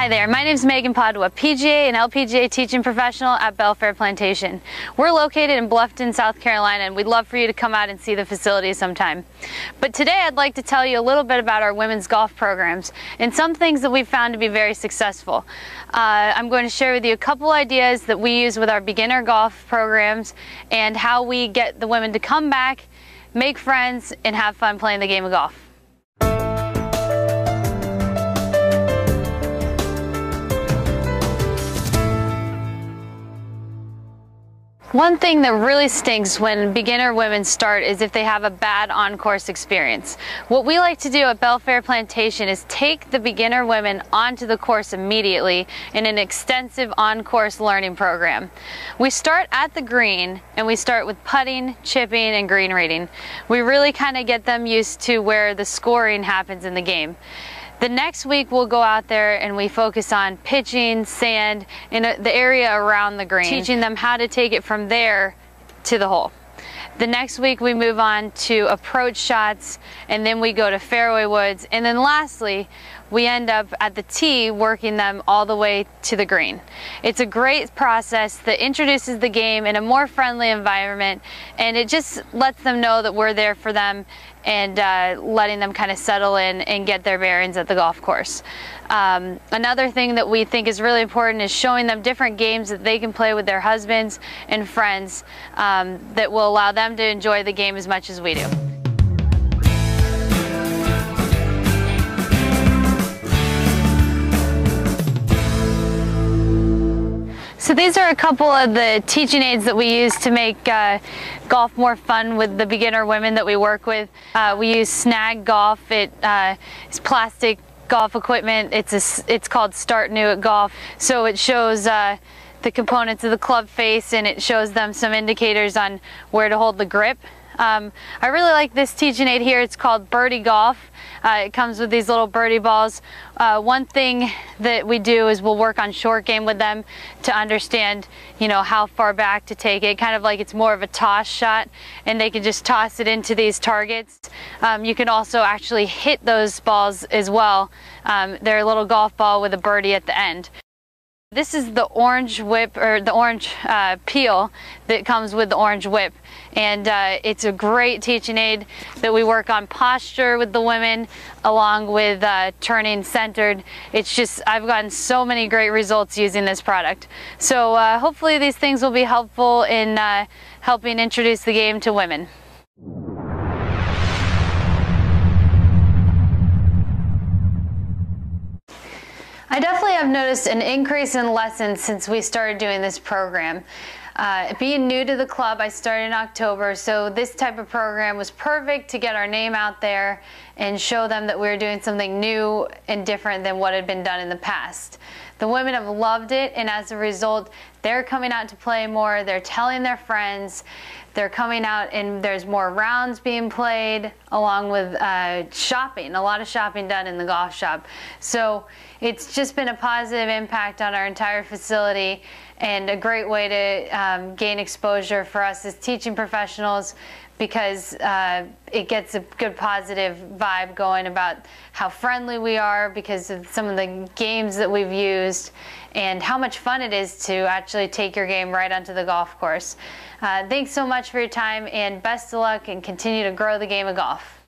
Hi there, my name is Megan Padua, PGA and LPGA teaching professional at Belfair Plantation. We're located in Bluffton, South Carolina, and we'd love for you to come out and see the facility sometime. But today I'd like to tell you a little bit about our women's golf programs and some things that we've found to be very successful. I'm going to share with you a couple ideas that we use with our beginner golf programs and how we get the women to come back, make friends, and have fun playing the game of golf. One thing that really stinks when beginner women start is if they have a bad on-course experience. What we like to do at Belfair Plantation is take the beginner women onto the course immediately in an extensive on-course learning program. We start at the green and we start with putting, chipping, and green reading. We really kind of get them used to where the scoring happens in the game. The next week we'll go out there and we focus on pitching, sand, in the area around the green, teaching them how to take it from there to the hole. The next week we move on to approach shots, and then we go to fairway woods, and then lastly we end up at the tee working them all the way to the green. It's a great process that introduces the game in a more friendly environment, and it just lets them know that we're there for them and letting them kind of settle in and get their bearings at the golf course. Another thing that we think is really important is showing them different games that they can play with their husbands and friends that will allow them to enjoy the game as much as we do. So these are a couple of the teaching aids that we use to make golf more fun with the beginner women that we work with. We use Snag Golf. It's plastic golf equipment. It's called Start New at Golf. So it shows the components of the club face, and it shows them some indicators on where to hold the grip. I really like this teaching aid here. It's called Birdie Golf. It comes with these little birdie balls. One thing that we do is we'll work on short game with them to understand, how far back to take it, kind of like it's more of a toss shot, and they can just toss it into these targets. You can also actually hit those balls as well. They're a little golf ball with a birdie at the end. This is the orange whip, or the orange peel that comes with the orange whip, and it's a great teaching aid that we work on posture with the women along with turning centered. It's just, I've gotten so many great results using this product. So hopefully these things will be helpful in helping introduce the game to women. I definitely have noticed an increase in lessons since we started doing this program. Being new to the club, I started in October, so this type of program was perfect to get our name out there and show them that we were doing something new and different than what had been done in the past. The women have loved it, and as a result, they're coming out to play more, they're telling their friends, they're coming out and there's more rounds being played, along with shopping, a lot of shopping done in the golf shop. So it's just been a positive impact on our entire facility, and a great way to gain exposure for us as teaching professionals, because it gets a good positive vibe going about how friendly we are because of some of the games that we've used and how much fun it is to actually take your game right onto the golf course. Thanks so much for your time, and best of luck, and continue to grow the game of golf.